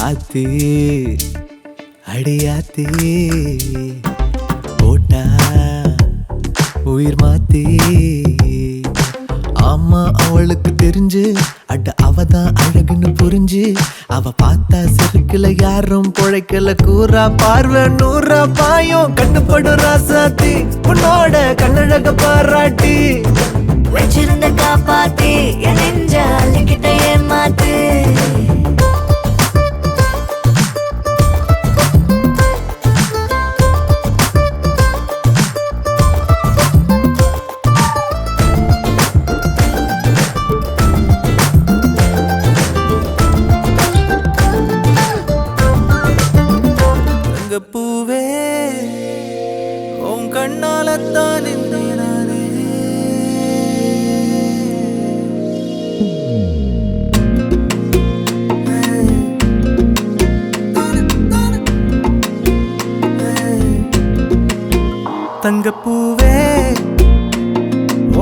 ஆத்தி அடியாத்தி போட்டா உயிர் மாத்தி ஆமா அவளுக்கு தெரிஞ்சு அட அவதான் அழகுன்னு புரிஞ்சு அவ பார்த்தா சிறுக்குல யாரும் பொழைக்கல கூறா பார்வை நூறா பாயும் கண்ணுப்படும் ராசாத்தி உன்னோட கண்ணழக பாராட்டி வச்சிருந்த காப்பாத்தி என் நெஞ்ச அள்ளிக்கிட்ட ஏமாத்து பூவே உன் கண்ணாலத்தான் நானே தங்கப்பூவே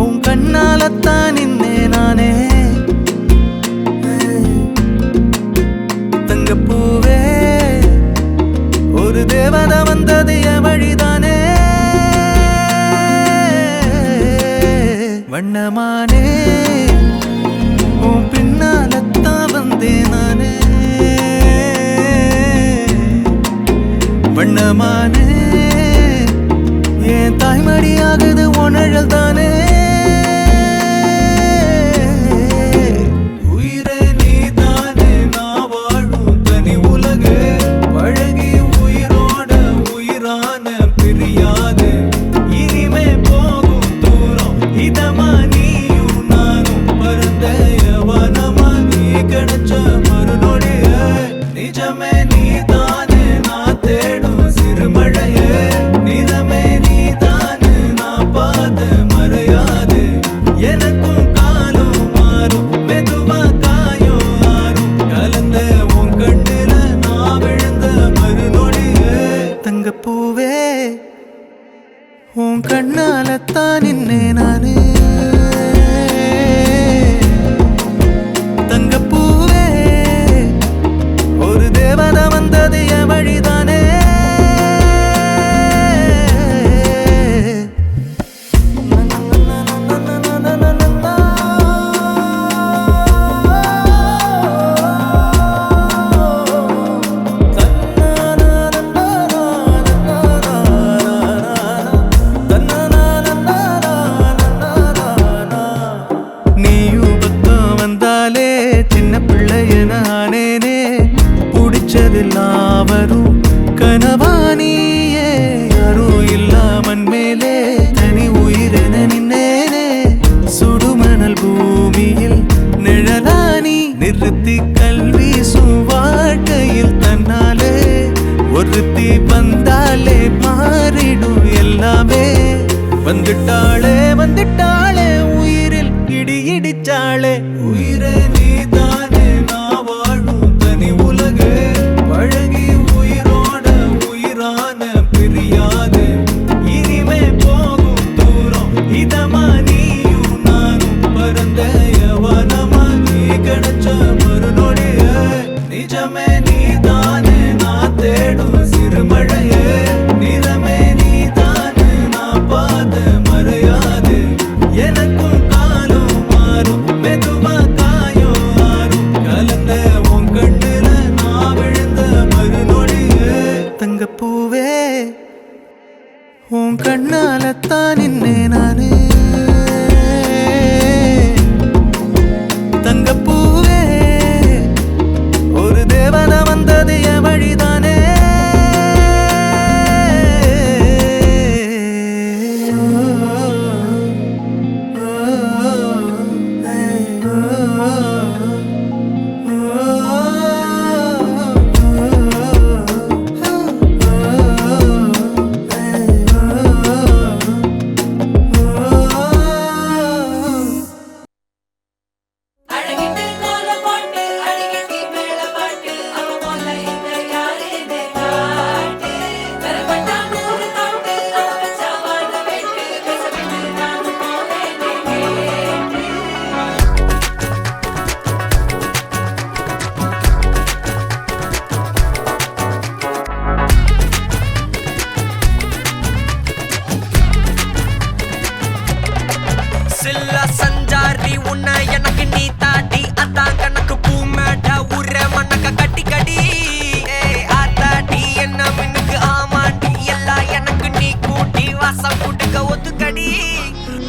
உன் கண்ணாலத்தான் நானே தங்கப்பூவே ஒரு தேவதை வந்தது என் வழிதானே வண்ணமானே உன் பின்னாலத்தான் வந்தேன் நானே வண்ணமானே என் தாய்மடியாகுது உணழல் தானே பூவே உன் கண்ணாலத்தான் நானே தங்கப்பூவே ஒரு தேவதை வந்தது என் வழிதானே வரும் கனவானியே யாரும் இல்லாமன் மேலே தனி உயிரென நின்னேனே சுடுமணல் பூமியில் நிழலானி நிறுத்தி கல்வி வாழ்க்கையில் தன்னாலே ஒருத்தி வந்தாலே மாறிடும் எல்லாமே வந்துட்டாளே வந்துட்டாளே உயிரில் இடி இடிச்சாளே உயிரே நீதானே நான் வாழும் தனி உலகே பழகி உயிரோட உயிரான பிரியாது உன் கண்ணாலத்தான் நின்னே நானு தங்கப்பூவே ஒரு தேவதை வந்தது என் வழிதானே அழகிட்டு கோலம் போட்டு அடிக்கடி மேல பாட்டு அவ போல இந்த யாருன்னு காட்டு பெறப்பட்டா நூறு தொட்டு அவ வச்சா வாழ வெட்டு பேசப்பட்டு நானும் போனேனே கேட்டு சில்லா சஞ்சாரி உன்னை எனக்கு நீ தாட்டி அதான் கணக்கு பூமேட உர மணக்க கட்டி கடி ஆத்தாடி என்ன மின்னுக்கு ஆமாண்டி எல்லாம் எனக்கு நீ கூட்டி வாசம் கூட்டுக்க ஒத்துக்கடி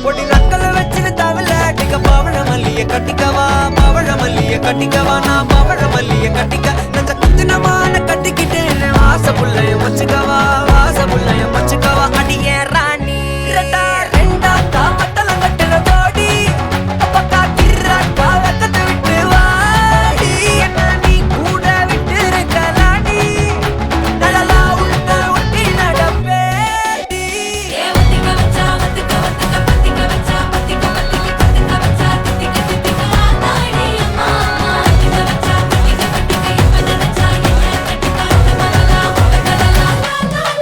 பொடி நக்கல வச்சிரு தவள அடிக்க பவழ மல்லிய கட்டிக்கவா பவழ மல்லிய கட்டிக்கவா நான் பவழ மல்லிய கட்டிக்க நெஞ்ச குத்துனமான கட்டிக்கிட்டு வாச புள்ளைய வச்சுக்கவா வாச புள்ளைய வச்சுக்கவா அடியே ராணி ரெண்டா ரெண்டா காமத்தல கட்டுற தோடி அப்பக்கா கிராக்கா வெக்கத்தை விட்டு வாடி என்ன நீ கூட விட்டு இருக்கலாடி நலலா உள்ள ஒட்டி நடப்பேடி ஏவத்திக்க வச்சா வத்திக்க வத்திக்க பத்திக்க வச்சா பத்திக்க பத்திக்க கத்திக்க வச்சா தித்திக்க தித்திக்க ஆத்தாடி அம்மா திக்க வச்சா தித்திக்க தித்திக்க இப்ப நினைச்சா என்ன கட்டிக்க அந்த மலலா உலகலலா லா லா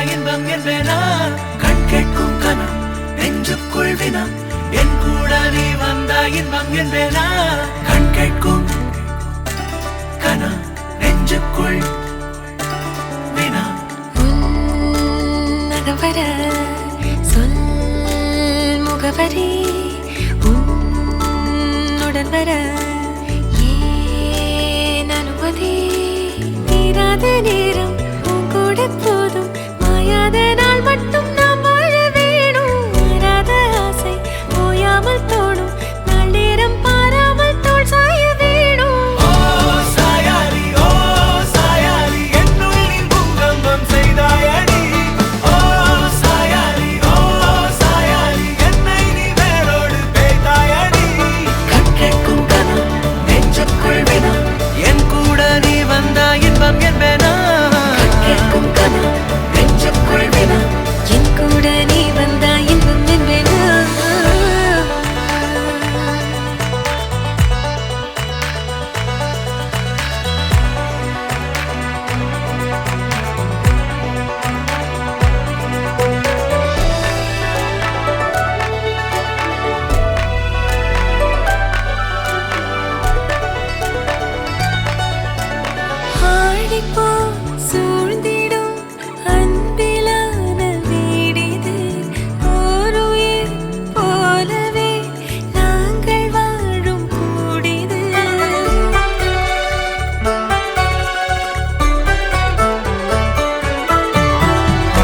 இன்பம் என்பேனா கண் கேட்கும் கனம் நெஞ்சுக்குள் வினம் என் கூட நீ வந்தா இன்பம் என்பேனா கண் கேட்கும் கனம் நெஞ்சுக்குள் வினம் நகவர சொல் முகவரி உன்னுடன் வர ஏன் அனுமதி தீராத நேரம் உன் கூட போதும் மாயாத நாள் மட்டும் நாம் வாழ வேணும் மாறாத ஆசை ஓயாமல் தோணும் நாள் நேரம் பாராமல் தோள் சாய வேணும் ஓ சாயாரி என்னுள் நீ பூகம்பம் செய்தாயடி ஓ சாயாரி என்னை நீ வேரோடு பேய்த்தாயடி கண் கேட்கும் கனம் நெஞ்சுக்குள் வினம் என் கூட நீ வந்தா இன்பம் என்பேனா கண் கேட்கும் கனம் நெஞ்சுக்குள் வினம் என் கூட நீ வந்தா இன்பம் என்பேனா ஆடிப்போ சூழ்ந்திடும் அன்பிலான வீடிது ஓருயிர் போலவே நாங்கள் வாழும் கூடிது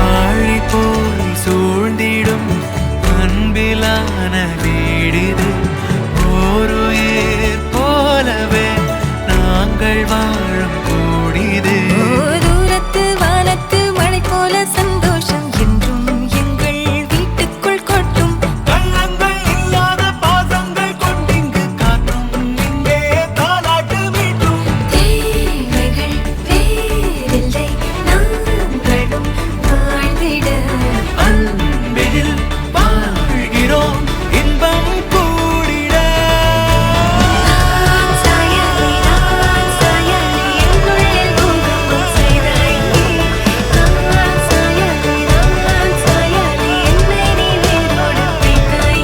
ஆழி போய் சூழ்ந்திடும் அன்பிலான வீடிது ஓருயிர் போலவே நாங்கள் வாழும் கூடிது தூரத்து வானத்து மழை போல சந்தோஷம் என்றும் எங்கள் வீட்டுக்குள் கொட்டும் கள்ளங்கள் இல்லாத பாசங்கள் கொண்டிங்கு காற்றும் இங்கே தாலாட்டு மீட்டும் தேவைகள் வேறில்லை நாங்களும் வாழ்ந்திட அன்பில் வாழ்கிறோம் இன்பம் கூடிட நான் சாயலி என்னுள்ளே பூகம்பம் செய்தாய் நான் சாயலி என்னை நீ வேரோடு பிடித்தாய்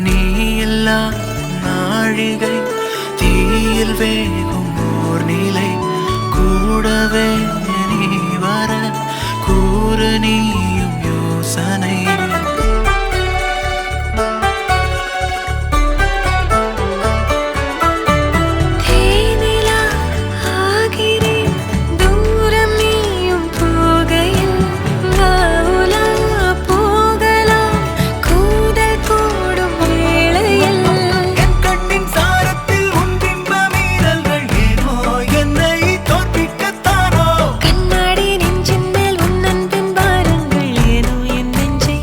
நீ எல்லா நாழிகை தீயில் வேகும் ஓர் நிலை கூடவே நீ வர கூறு நீயும் யோசனை தேனிலா ஆகிறேன் தூரம் நீயும் போகையில் வாவுலா போகலாம் கூடல் கூடும் வேளையில் என் கண்ணின் சாரத்தில் உன் பிம்ப மீறல்கள் ஏனோ என்னை தோற்பிக்கத்தானோ கண்ணாடி நெஞ்சின் மேல் உன் அன்பின் பாரங்கள் ஏனோ என் நெஞ்சை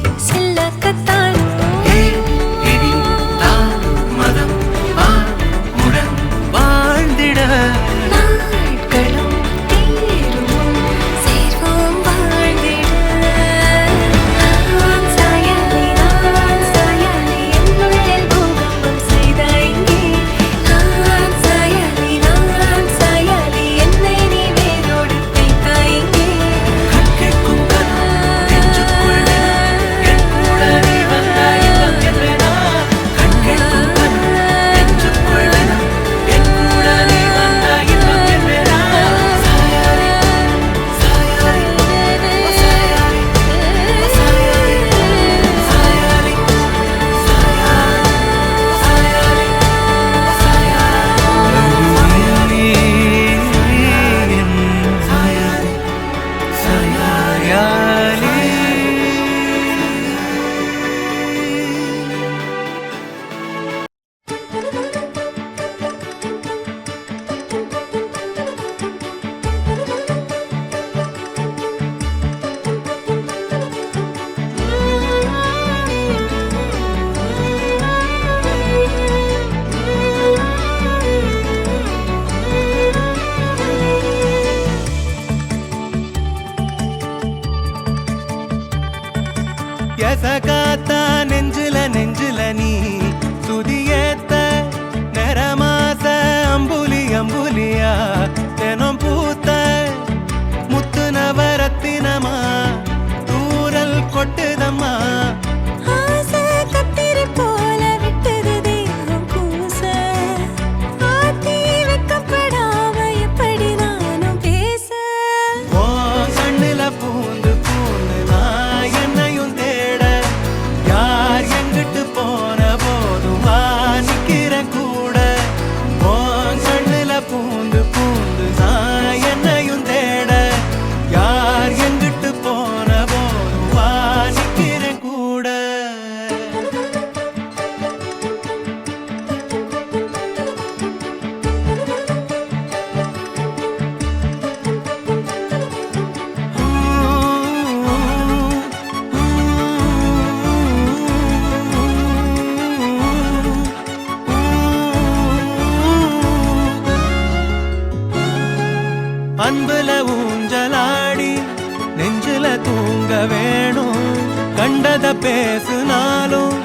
பேசுனாலும்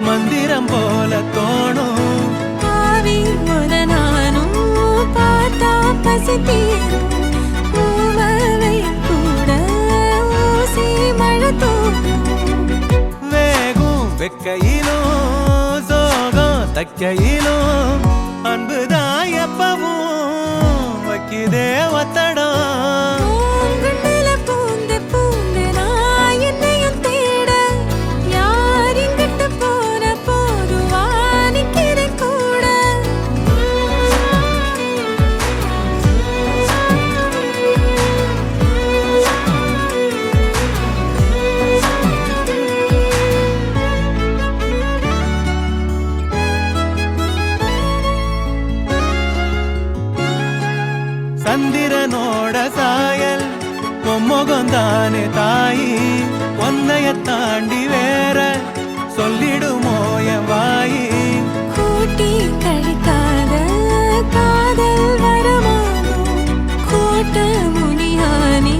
மந்திரம் போல தோணும். ஆவி ஒரு நானும் பார்த்தா பசி தீரும். பூவவை கூட ஊசி மழை தூக்கும். வேகும் வெக்கையிலும் சோகம் தக்கையிலும் அன்புதான் எப்பவும் வைக்குதே ஒத்தடம். பூங்குழல பூந்து பூந்து நான் என்னையும் தேட. யார் இங்கிட்டு போன போதுவா நிக்கிறேன் கூட. சந்திரனோட சாயல் பொம்முகம் தானே தாயி. ஒன்னைய தாண்டி வேற சொல்லிடுமோ என் வாயி. கூட்டி கழிக்காத காதல் வரமானோ. கோட்ட முனியானி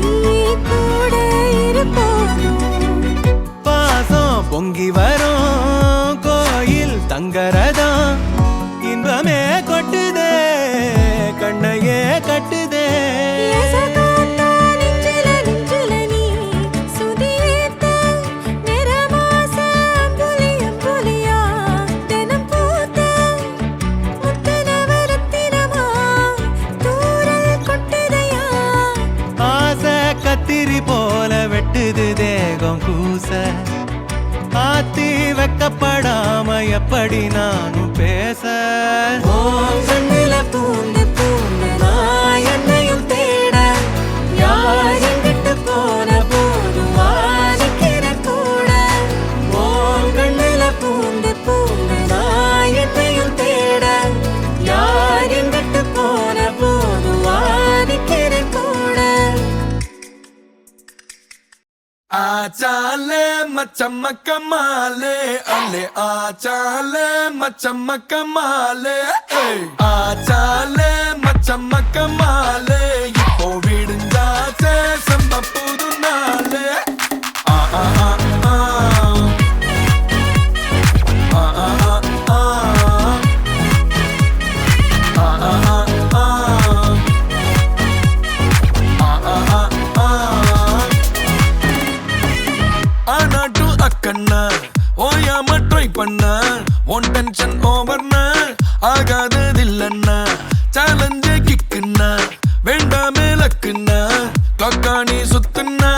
கூட இருப்பானோ. பாசம் பொங்கி வரும் கோயில் தங்கரதம். இன்பமே கொட்டுதே கண்ணையே கட்டுதே. எசகாத்தா நெஞ்சில நெஞ்சில நீ சுதியேத்த. நிறமாச அம்புலி அம்புலியா தினம் பூத்த. முத்தனவரத்தினமா தூரல் கொட்டுதையா. ஆசை கத்திரி போல வெட்டுது தேகம் கூச. ஆத்தி வெக்கப்படாம எப்படி நானும் பேச. ஓ கண்ணுல பூந்து பூந்து நான் என்னையும் தேட. யார் எங்கிட்டு போன போதுவா நிக்கிறேன் கூட. ஓ கண்ணுல பூந்து பூந்து நான் என்னையும் தேட. யார் எங்கிட்டு போன போதுவா நிக்கிறேன் கூட. आचाले मचमक माले अले आचाले मचमक माले आचाले मचमक माले இப்போ விடுஞ்சாச்சே சம்ப புது நாளே ஆ ஆ ஆ ஆ ஆ ஆ ஆ ஆ ஆ ஆ ஆனாட்டு அக்கண்ணா ஓயாம ட்ரை பண்ண. One tension ஓவர்னா ஆகாததில்லண்ணா. சேலஞ்சே கிக்குன்னா வேண்டாமே லக்குன்னா. கிளாக்கானி சுத்துன்னா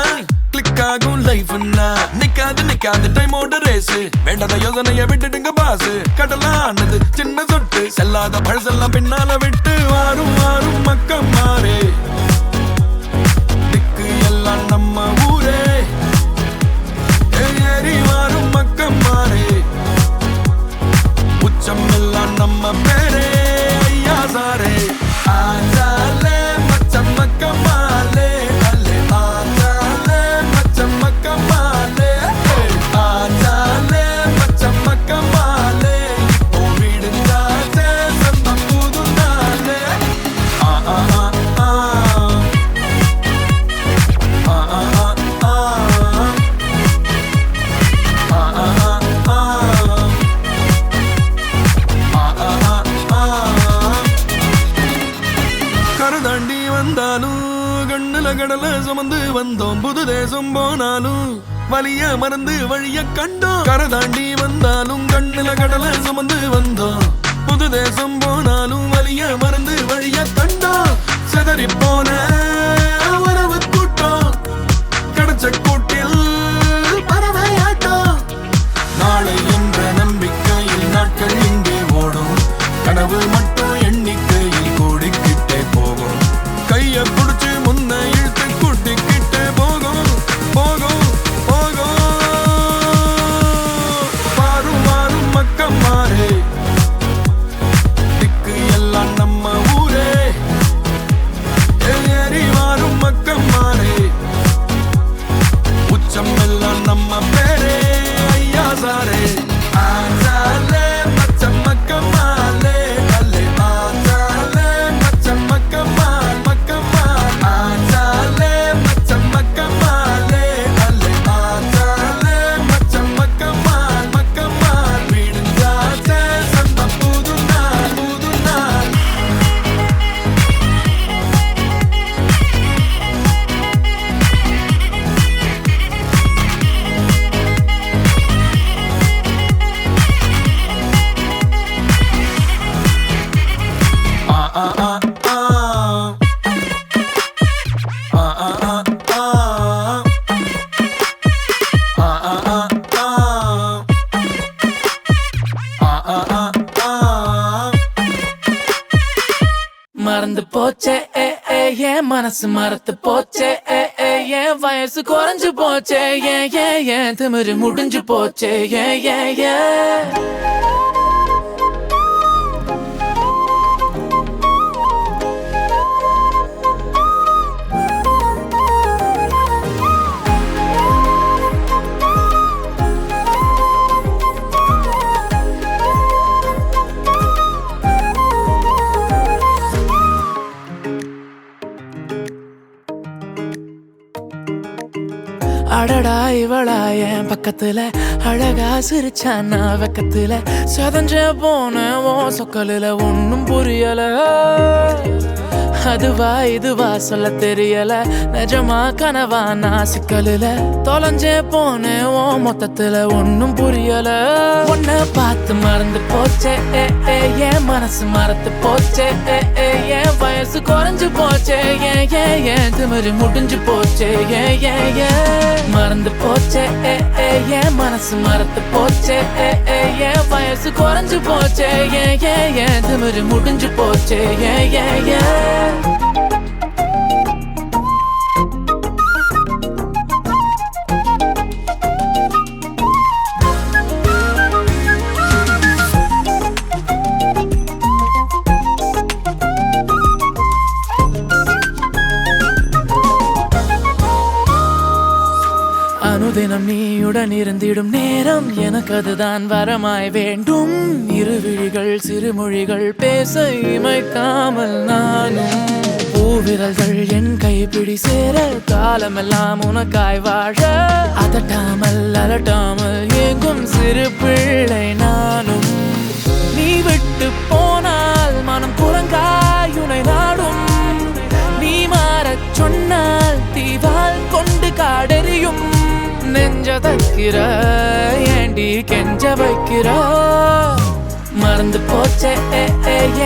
கிளிக் ஆகும் லைஃப்னா. நிக்காது டைமோட ரேஸ். வேண்டாத யோசனைய விட்டுடுங்க பாசு. கடலானது சின்ன சொட்டு செல்லாத பழசெல்லாம் பின்னால விட்டு வாரும் வாரும் மக்கம் மாறே. திக்கு எல்லாம் நம்ம ஊரே. ஏறி வாரும் மக்கம் மாறே. உச்சம் எல்லாம் நம்ம பேரே ஐயா சாரே. ஆச்சாலே மச்சம் மக்கம் மாலே அல்லே ஆச்சாலே மச்சம் மக்கம் மாலே ஆச்சாலே மச்சம் மக்கம் மாலே இப்போ விடுஞ்சாச்சே சம்ப புது நாளே ஆ ஆ ஆ ஆ ஆ ஆ ஆ கரதாண்டி வந்தாலும் கண்ணுல கடல சுமந்து வந்தோம். புது தேசம் போனாலும் வலிய மறந்து வழிய கண்டோம். கரதாண்டி வந்தாலும் கண்ணுல கடல சுமந்து வந்தோம். புது தேசம் போனாலும் வலிய மறந்து வழிய கண்டோம். செதறி போன வரவு கூட்டம் கிடைச்ச கூட்டில் பறவையாட்டம். நாளை என்ற நம்பிக்கையில் நாட்கள் இங்கே ஓடும். கனவு மட்டும் எண்ணிக்கையில் கூடிக்கிட்டே போகும். கைய புடிச்சு முன்ன இழுத்து கூட்டிக்கிட்டே போகும் போகும் போகும். வாரும் வாரும் மக்கம் மாறே. திக்கு எல்லாம் நம்ம ஊரே. மறந்து போச்சே ஏன் மனசு மறந்து போச்சே ஏன் வயசு குறைஞ்சு போச்சே ஏன் திமிரு முடிஞ்சு போச்சே ஏன் அடடா இவளா என் பக்கத்துல அழகா சிரிச்சானா வெக்கத்துல சதஞ்ச போன ஓ சொக்கலில ஒன்னும் புரியல அதுவா இதுவா சொல்ல தெரியல நிஜமா கனவா நான் சிக்கலில தொலைஞ்சே போன ஓ மொத்தத்துல ஒன்னும் புரியல உன்னை பார்த்து மறந்து போச்சே ஏன் மனசு மறந்து போச்சே ஏன் வயசு குறைஞ்சு போச்சே ஏன் திமிரு முடிஞ்சு போச்சே ஏன் மறந்து போச்சே ஏன் மனசு மறந்து போச்சே ஏன் வயசு குறைஞ்சு போச்சே ஏன் திமிரு முடிஞ்சு போச்சே ஏன் அனுதினம் நீயுடன் இருந்திடும் நேரம் எனக்கு அதுதான் வரமாய் வேண்டும் இருவிழிகள் சிறுமொழிகள் பேச இமைக்காமல் நானும் பூவிரல்கள் என் கைப்பிடி சேர காலமெல்லாம் உனக்காய் வாழ அதட்டாமல் அலட்டாமல் ஏங்கும் சிறு பிள்ளை நானும் நீ விட்டு போனால் மனம் குரங்காயுனை நாடும் நீ மாறச் சொன்னால் தீவால் கொண்டு காடெறியும் நெஞ்ச தைக்கிற ஏண்டி கெஞ்ச வைக்கிற மறந்து போச்சே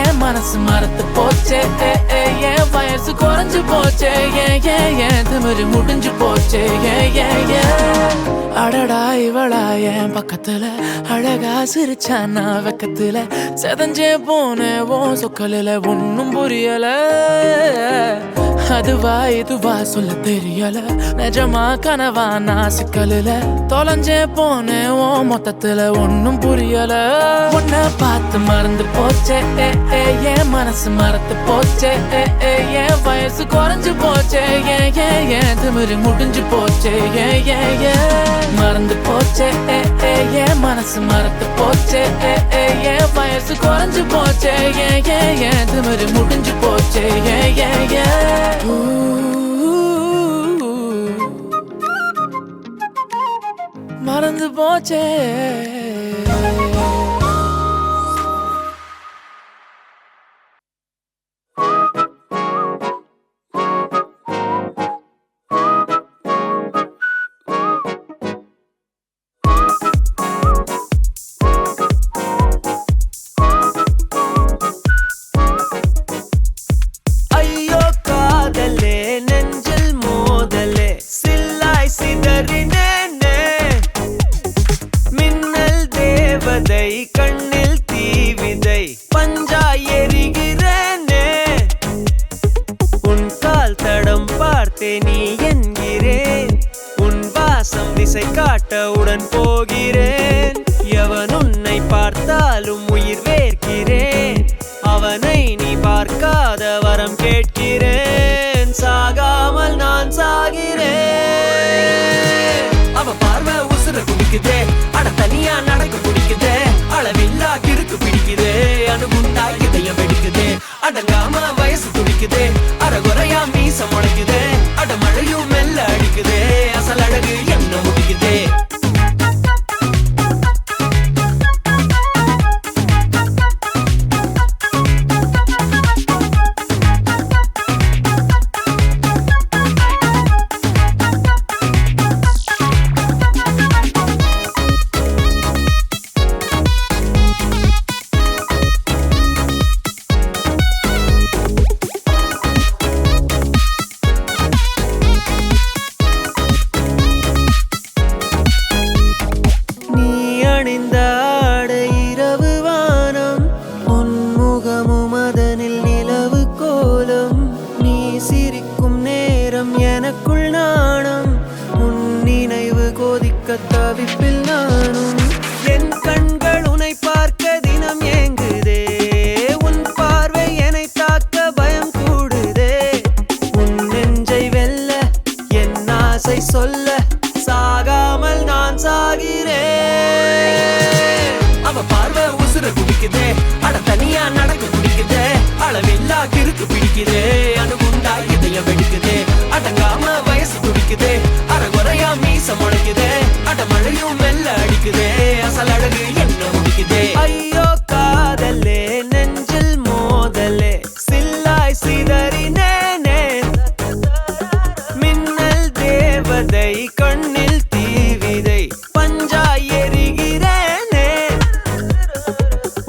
ஏன் மனசு மறந்து போச்சே ஏன் வயசு குறைஞ்சு போச்சே ஏன் திமிரு முடிஞ்சு போச்சே அடடா இவளா என் பக்கத்துல அழகா சிரிச்சானா வெக்கத்துல செதஞ்சே போன ஓ சொக்கலில ஒன்னும் புரியல அதுவா இதுவா சொல்ல தெரியல நிஜமா கனவா நான் சிக்கலில தொலைஞ்சே போன ஓ மொத்தத்துல ஒன்னும் புரியல உன்னை பார்த்து மறந்து போச்சே ஏன் மனசு மறந்து போச்சே ஏன் வயசு குறைஞ்சு போச்சே ஏன் திமிரு முடிஞ்சு போச்சே மறந்து போச்சே ஏன் மனசு மறந்து போச்சே ஏன் வயசு குறைஞ்சு போச்சே ஏன் திமிரு முடிஞ்சு போச்சே மறந்து போச்சே கண்ணில் தீவிதை பஞ்சாய் எரிகிறேனே உன் கால் தடம் பார்த்தே நீ என்கிறேன் உன் வாசம் திசை காட்ட உடன் போகிறேன் எவன் உன்னை பார்த்தாலும் உயிர் வேர்க்கிறேன் அவனை நீ பார்க்காத வரம் கேட்கிறேன் சாகாமல் நான் சாகிறேன் அவ பார்வை உசுர குடிக்குதே அட தனியா நடக்க பிடிக்குதே அளவில்லா கிறுக்கு பிடிக்குதே அணுகுண்டா இதயம் வெடிக்குதே அடங்காம வயசு துடிக்குதே அறகுறையா மீச முளைக்குதே அட மழையும் மெல்ல அடிக்குதே அசல் அழகு என்ன முடிக்குதே அட தனியா நடக்க பிடிக்குதே அளவில்லா கிறுக்கு பிடிக்குதே அணுகுண்டா இதயம் வெடிக்குதே அடங்காம வயசு துடிக்குதே அறகுறையா மீச முளைக்குதே அட மழையும் மெல்ல அடிக்குதே அசல் அழகு என்ன முடிக்குதே ஐயோ காதலே நெஞ்சில் மோதலே சில்லாய் சிதறினேனே மின்னல் தேவதை கண்ணில் தீவிதை பஞ்சாய் எரிகிறேனே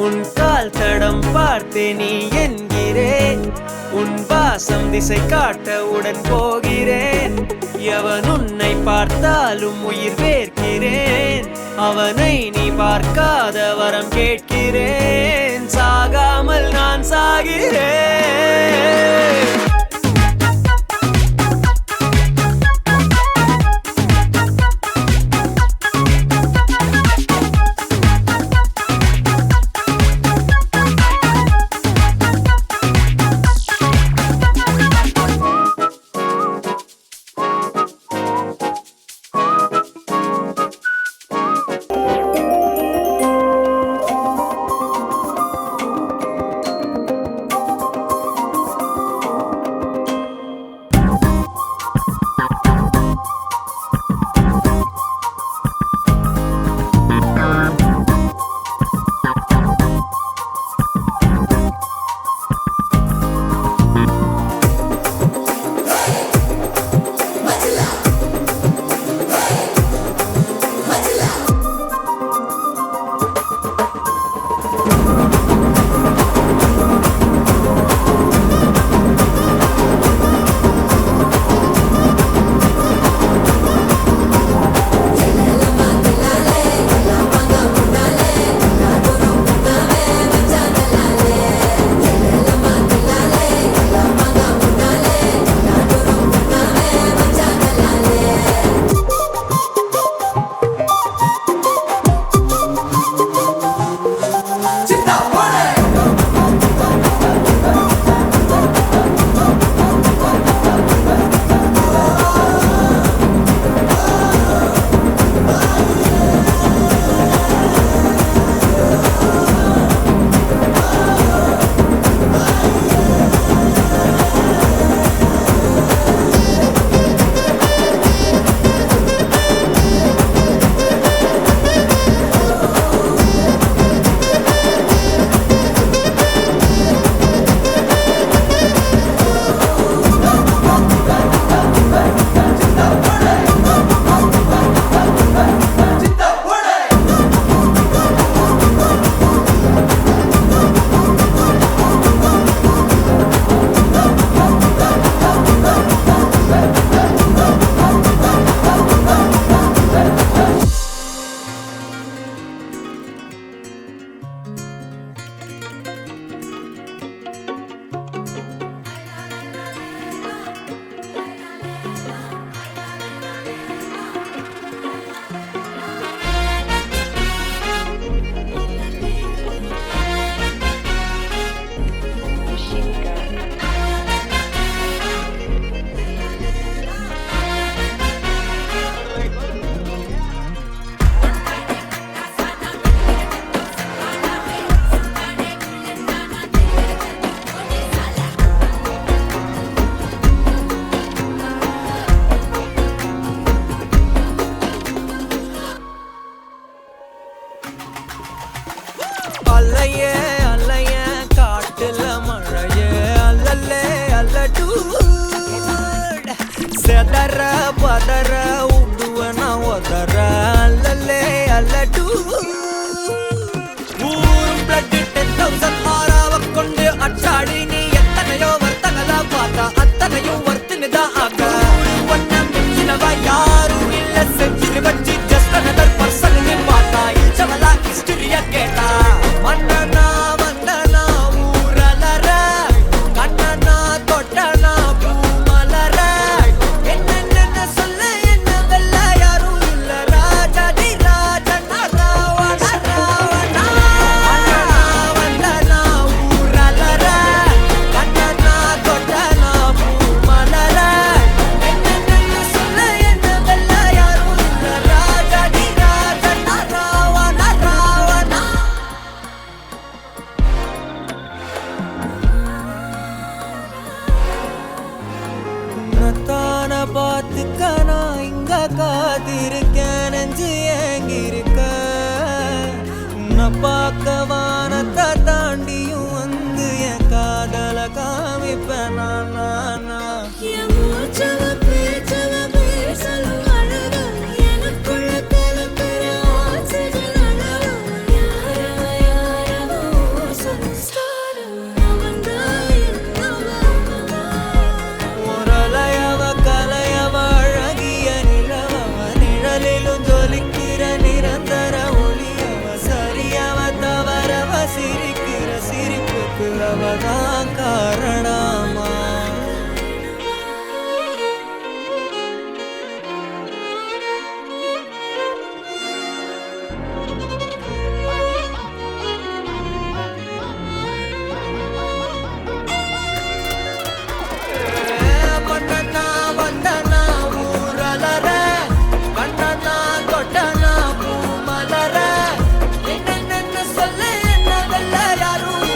உன் கால் தடம் பார்த்தே நீ என்கிறேன் உன் வாசம் திசை காட்ட உடன் போகிறேன் எவன் உன்னை பார்த்தாலும் உயிர் வேர்க்கிறேன் அவனை நீ பார்க்காத வரம் கேட்கிறேன் சாகாமல் நான் சாகிறேன் அல்லையே அல்லைய காட்டுல மழையே அல்லல்லே அல்லடு செதற பதற உடுவன ஒதற அல்லல்லே அல்லடு ஊரும் பிளட் 10,000 ஆறாவ கொண்டு அச்சாடி நீ எத்தனையோ வர்த்தகதா பார்த்தா அத்தனையும் வர்த்தினுதான் ஆக ஒன்ன மிஞ்சினவ யாரும் இல்ல செஞ்சிரு வச்சு ஜஸ்ட் அனதர் பர்சன் நீ பார்த்தா இச்சவலா ஹிஸ்டரிய கேட்டா மன்னனா வந்தனா ஊரலர கண்ணனா தொட்டனா பூமலர என்னென்ன அதுக்க நான் இங்க காத்திருக்கேன் நெஞ்சு ஏங்கிருக்க உன்னை பார்க்க வானத்தை தாண்டியும் வந்து என் காதல காமிப்பேன் நான் அவதான் காரணமா பண்ணனா வந்தனா ஊரலற கண்ணனா கொட்டனா பூமலர என்ன சொல்ல என்ன வெல்ல யாரும்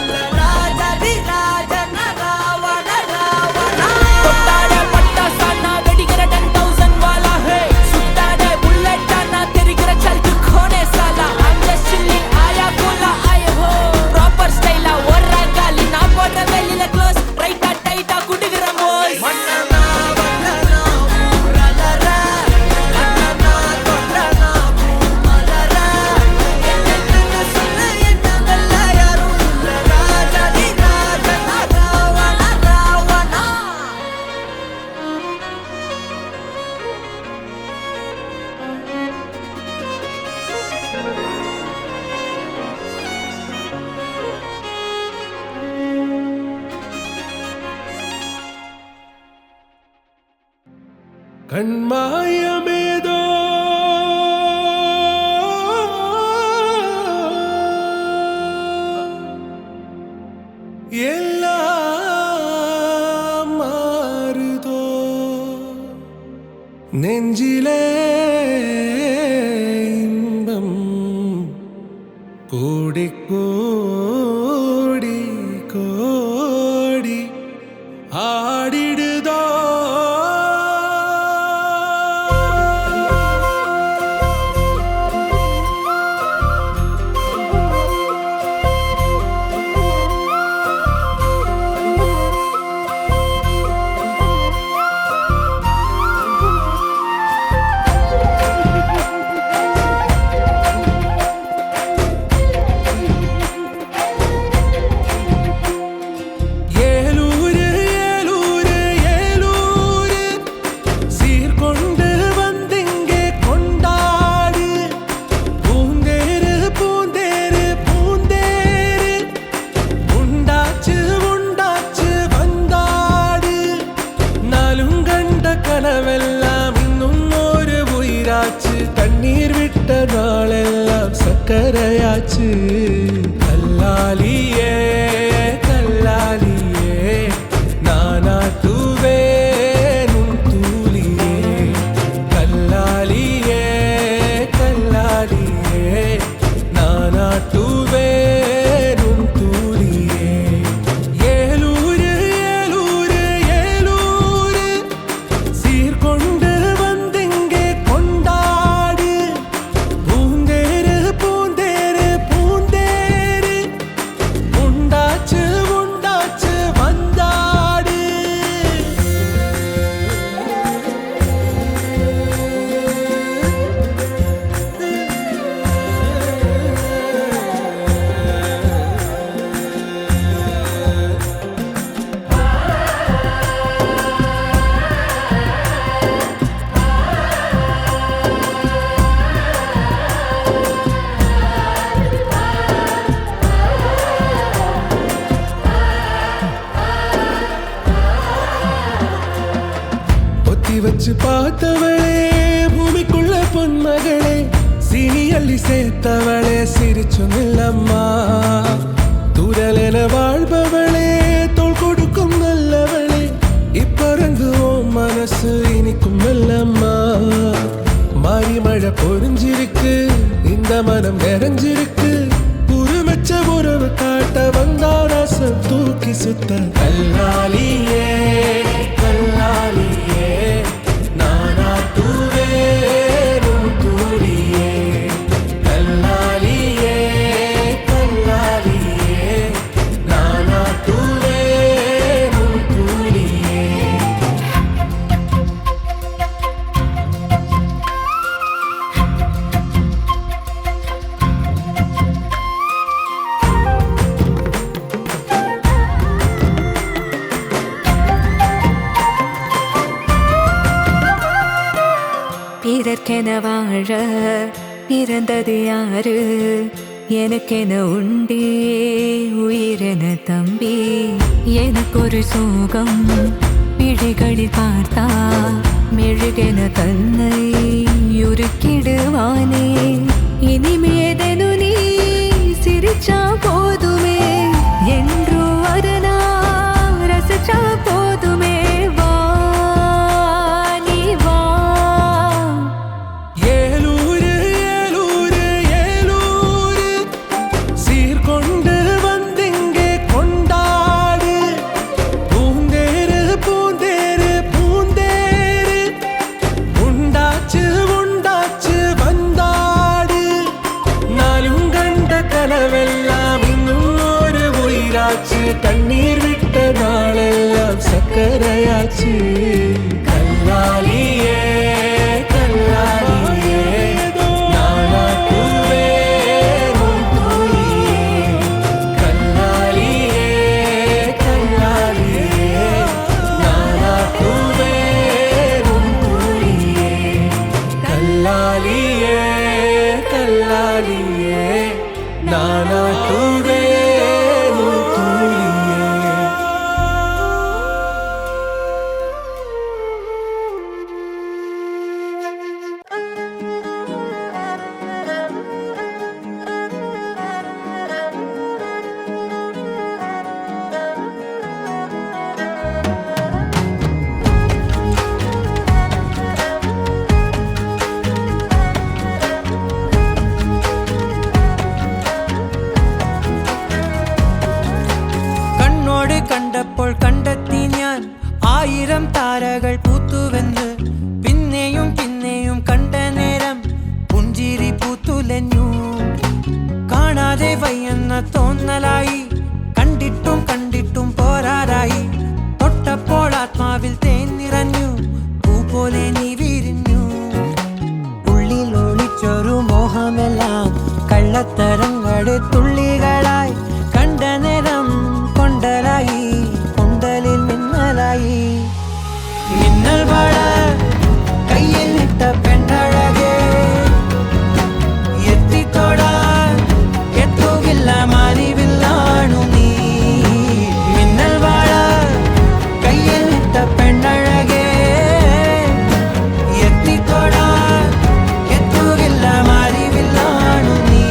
கண்மாயமேதோ எல்லாம் மாறுதோ நெஞ்சிலே இன்பம் கோடி கோடி கோடி ஆடிடுதோ தண்ணீர் விட்ட நாளெல்லாம் சக்கரையாச்சு கல்லாலியே கல்லாலியே நானாட்டுவே நும் தூளியே கல்லாலியே கல்லாலியே நானாட்டுவே நும் தூளியே ஏலூரு ஏலூரு ஏலூரு சீர்கொண்டு வச்சு பார்த்தவளே பூமிக்குள்ள பொன்மகளே சீனி அள்ளி சேர்த்தவளே சிரிச்சு நில்லம்மா துரலென வாழ்பவளே தோள் கொடுக்கும் நல்லவளே இப்பறங்குவோம் மனசு இனிக்கும் நல்லம்மா மாறி மழை பொறிஞ்சிருக்கு இந்த மனம் நிறைஞ்சிருக்கு உருமச்ச உறவு காட்ட வந்தா ரசம் தூக்கி சுத்த கல்லாலியே கல்லாலியே நானா எனக்கென வாழ பிறந்தது யாரு எனக்கென உண்டே உயிரென தம்பி எனக்கொரு சோகம் பிழைகளில் பார்த்தா மெழுகென தன்னை உருக்கிடுவானே இனிமேதனு நீ சிரிச்சா போதுமே என்று அதனா ரசிச்சா போதுமே வா நீ வா ஏலூரு ஏலூரு ஏலூரு சீர்கொண்டு வந்திங்கே கொண்டாடு பூந்தேரு பூந்தேரு பூந்தேரு உண்டாச்சு உண்டாச்சு வந்தாடு நாளும் கண்ட கனவெல்லாம் இன்னும் ஒரு உயிராச்சு கண்ணீர் விட்ட நாளெல்லாம் சக்கரையாச்சு கல்லாலியே கல்லாலியே நானாக்குவே உன் தோழியே கல்லாலியே கல்லாலியே நானாக்குவே உன் தோழியே கல்லாலியே கல்லாலியே நானாக்குவே உன் தோழியே കണ്ണോട് കണ്ടപ്പോൾ കണ്ടെത്തി ഞാൻ 1000 താരകൾ പൂത്തുവെന്ന് പിന്നെയും പിന്നെയും കണ്ട നേരം പുഞ്ചിരി പൂത്തുലഞ്ഞു കാണാതെ വയ്യെന്ന തോന്നലായി കണ്ടിട്ടും കണ്ടിട്ടും പോരാറായി തൊട്ടപ്പോൾ ആത്മാവിൽ തേൻ നിറഞ്ഞു പൂ പോലെ നീ വിരിഞ്ഞു ഉള്ളിൽ ഒളിച്ചൊരു മോഹമെല്ലാം കള്ളത്തരങ്ങളുടെ തുള്ളികളായി കണ്ട നേരം കൊണ്ടലായി കൊണ്ടലിൽ മിന്നലായി മിന്നൽ വള കയ്യിൽ ഇട്ട പെണ്ണഴകേ എത്തിത്തൊടാൻ എത്തുകില്ല മാറിവില്ലാണു നീ മിന്നൽ വള കയ്യിൽ ഇട്ട പെണ്ണഴകേ എത്തിത്തൊടാൻ എത്തുകില്ല മാറിവില്ലാണു നീ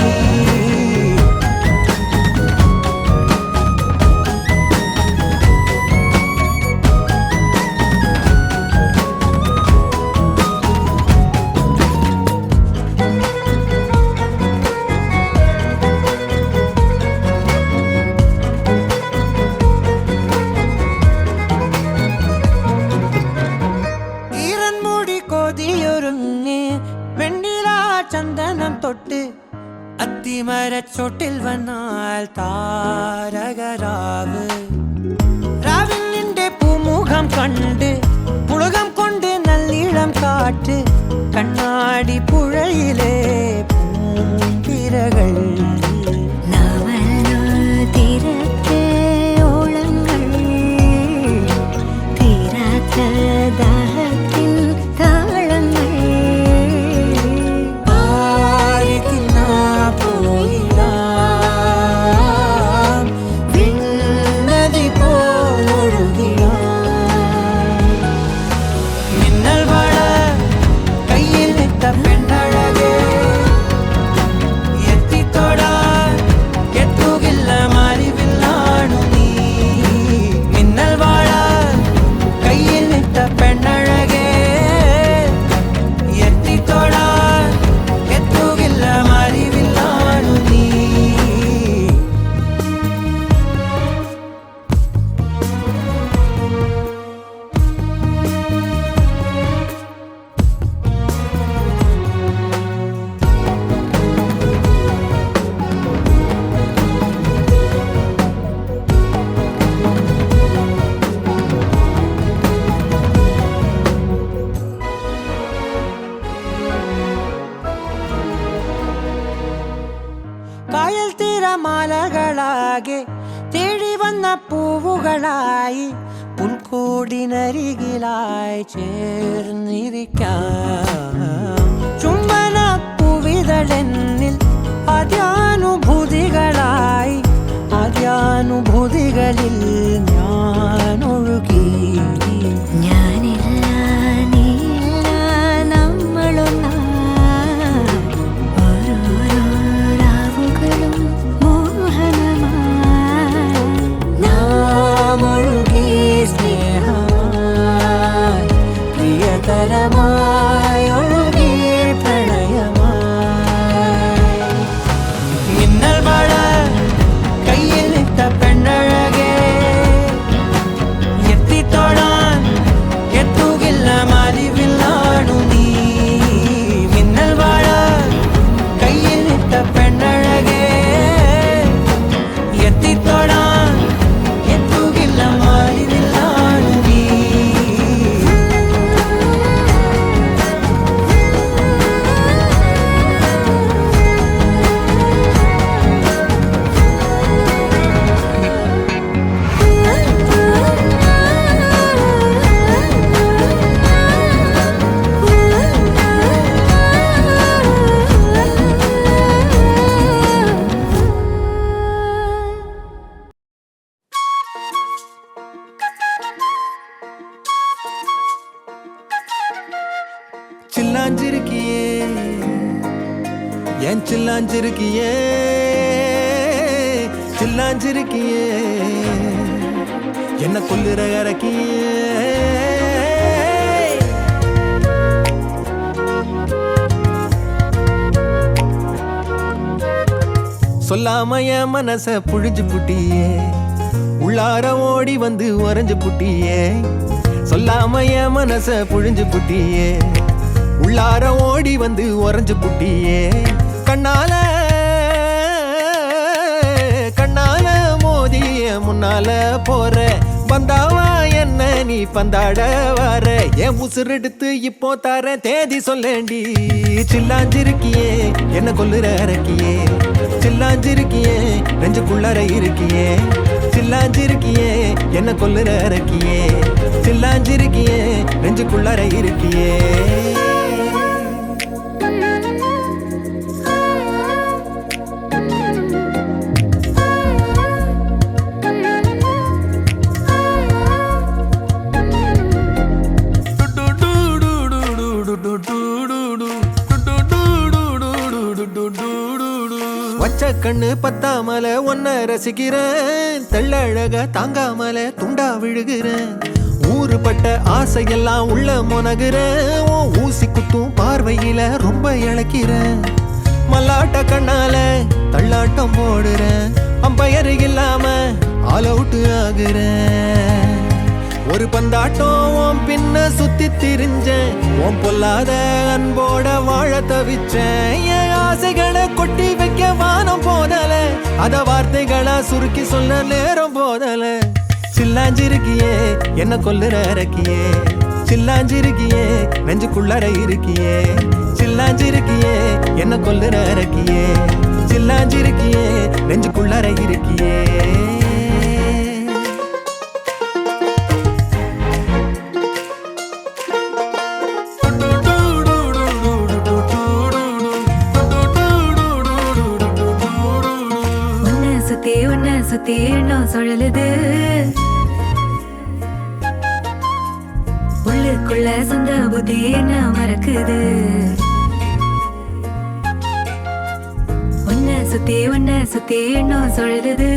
ഈറൻമുടി കൊതിയൊരുങ്ങി വെണ്ണില ചന്ദനം തൊട്ട് അത്തിമരച്ചോട്ടിൽ വന്നാൽ താരകരാവ് രാവിൽ നിന്റെ പൂമുഖം കണ്ട് പുളകം കൊണ്ട് നല്ലിളം കാറ്റ് കണ്ണാടി പുഴയിലെ പൂന്തിരകൾ നാമല്ലോ തീരത്തെ ഓളങ്ങൾ തീരാത്ത ദാഹത്തിൻ താളങ്ങൾ ആരി തിന്നാ പോയിടാം വിണ്ണതി പോലൊഴുകിടാം മിന്നൽ വള കയ്യിൽ ഇട്ട പെണ്ണഴകേ എത്തിത്തൊടാൻ എത്തുകില്ല മാറിവില്ലാണു നീ മിന്നൽ വള കയ്യിൽ ഇട്ട പെണ്ണഴകേ എത്തിത്തൊടാൻ എത്തുകില്ല മാറിവില്ലാണു നീ കായൽ തിരമാലകളാകെ തേടി വന്ന പൂവുകളായി പുൽക്കൂടിനരികിലായി ചേർന്നിരിക്കാം മുതലെന്നിൽ ആദ്യാനുഭൂതികളായി ആദ്യാനുഭൂതികളിൽ ഞാൻ ഒഴുകി ഞാനില്ല നീയില്ല നമ്മളൊന്നായി ഓരോരോ രാവുകളും മോഹനമായി നാം ഒഴുകി സ്നേഹമായി പ്രിയതരമായി ഒഴുകി പ്രണയമായി മിന്നൽ മഴ കയ്യിലിട്ട പെണ്ണഴകേ എത്തിത്തൊടാൻ എത്തുകില്ല മലിവില്ലാണു നീ മിന്നൽ മഴ കയ്യിലിട്ട പെണ്ണഴകേ എത്തിത്തൊടാൻ എത്തുകില്ല മലിവില്ലാണു നീ சில்லாஞ்சிருக்கியே ஏன் சில்லாஞ்சிருக்கியே சில்லாஞ்சிருக்கியே என்ன கொல்லுற இறக்கியே சொல்லாம என் மனச புழிஞ்சு புட்டியே உள்ளார ஓடி வந்து உறைஞ்சு புட்டியே சொல்லாம என் மனச புழிஞ்சு புட்டியே உள்ளார ஓடி வந்து உறைஞ்சு புட்டியே கண்ணால கண்ணால மோதிய முன்னால போற வந்தாவா என்ன நீ பந்தாட வர என் உசுரெடுத்து இப்போ தர தேதி சொல்லேண்டி சில்லாஞ்சிருக்கியே என்ன கொல்லுற இறக்கியே சில்லாஞ்சிருக்கியே நெஞ்சுக்குள்ளற இருக்கியே சில்லாஞ்சிருக்கியே என்ன கொல்லுற இறக்கியே சில்லாஞ்சிருக்கியே நெஞ்சுக்குள்ளற இருக்கியே வச்ச கண்ணு பத்தாமல ஒன்ன ரசிக்கிறேன் தெள்ளழக தாங்காமல துண்டா விழுகிறேன் ஊறுபட்ட ஆசையெல்லாம் உள்ள முனகுறேன் உன் ஊசி குத்தும் பார்வையில ரொம்ப இழக்கிறேன் மல்லாட்ட கண்ணால தள்ளாட்டம் போடுறேன் அம்பயரு இல்லாம ஆல் அவுட் ஆகுறேன் ஒரு பந்தாட்டம் உன் பின்ன சுத்தி திரிஞ்சேன் உன் பொல்லாத அன்போட வாழ தவிச்சேன் என் ஆசைகளை கொட்டி வைக்க வானம் போதல அத வார்த்தைகளா சுருக்கி சொல்ல நேரம் போதல சில்லாஞ்சிருக்கியே என்ன கொல்லுற இறக்கியே சில்லாஞ்சிருக்கியே நெஞ்சுக்குள்ளற இருக்கியே சில்லாஞ்சிருக்கியே என்ன கொல்லுற இறக்கியே சில்லாஞ்சிருக்கியே நெஞ்சுக்குள்ளற இருக்கியே சுத்தி எண்ணம் சுழலுது உள்ளுக்குள்ள சொந்த புத்தி என்ன மறக்குது உன்னை சுத்தி எண்ணம் சுழலுது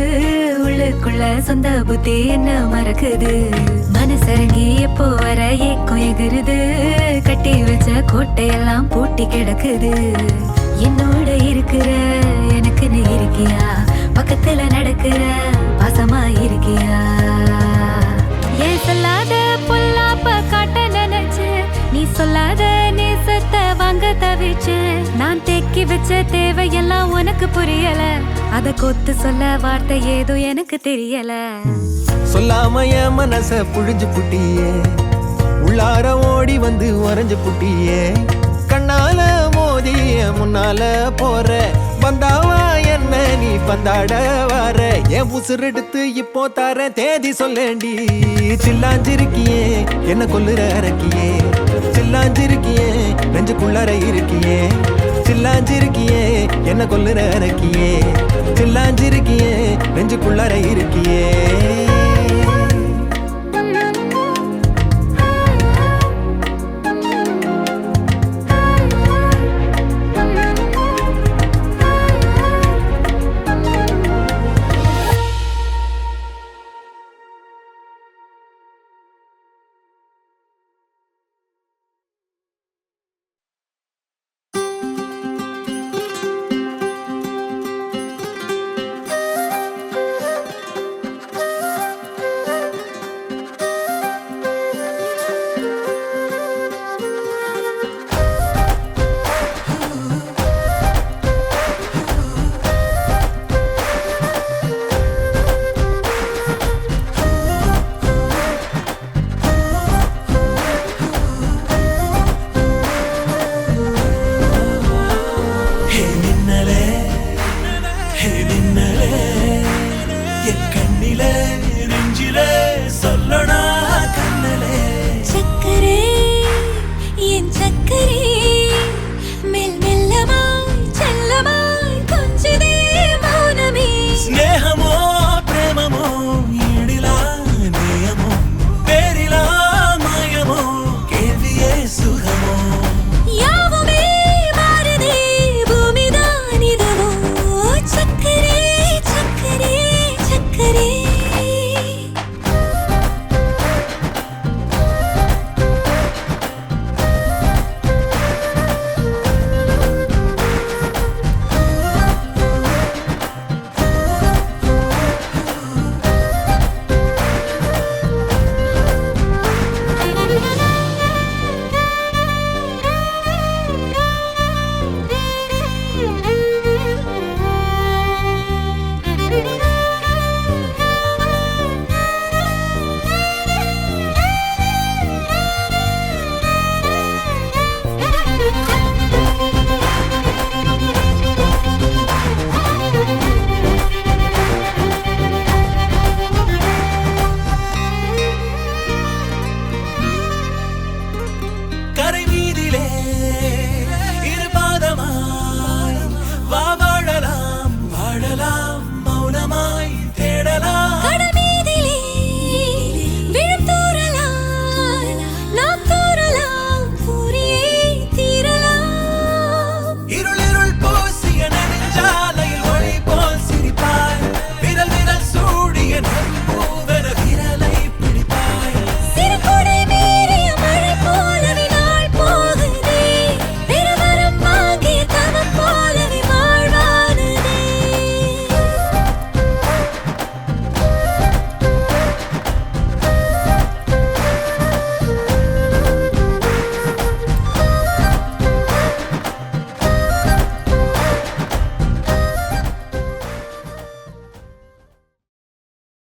உள்ளுக்குள்ள சொந்த புத்தி என்ன மறக்குது மனசரங்கி எப்போ வர ஏக்கம் எகுருது கட்டி வச்ச கோட்டையெல்லாம் பூட்டி கிடக்குது என்னோட இருக்கிற எனக்குன்னு இருக்கியா பக்கத்துல நடக்கிற பாசமா இருக்கியா ஏன் சொல்லாத பொல்லாப்ப காட்ட நினைச்சு நீ சொல்லாத நேசத்தை வாங்க தவிச்சு நான் தேக்கி வச்ச தேவையெல்லாம் உனக்கு புரியல அத கொத்து சொல்ல வார்த்தை ஏதோ எனக்கு தெரியல சொல்லாம என் மனச புழிஞ்சு புட்டியே உள்ளார ஓடி வந்து உறைஞ்சு புட்டியே கண்ணால மோதிய முன்னால போற வந்தாவா என்ன நீ பந்தாட வர என் உசுரெடுத்து இப்போ தர தேதி சொல்லேண்டி சில்லாஞ்சிருக்கியே என்ன கொல்லுற இறக்கியே சில்லாஞ்சிருக்கியே நெஞ்சுக்குள்ளற இருக்கியே சில்லாஞ்சிருக்கியே என்ன கொல்லுற எனக்கியே சில்லாஞ்சிருக்கியே நெஞ்சுக்குள்ளார இருக்கியே சக்கரே என் சக்கரே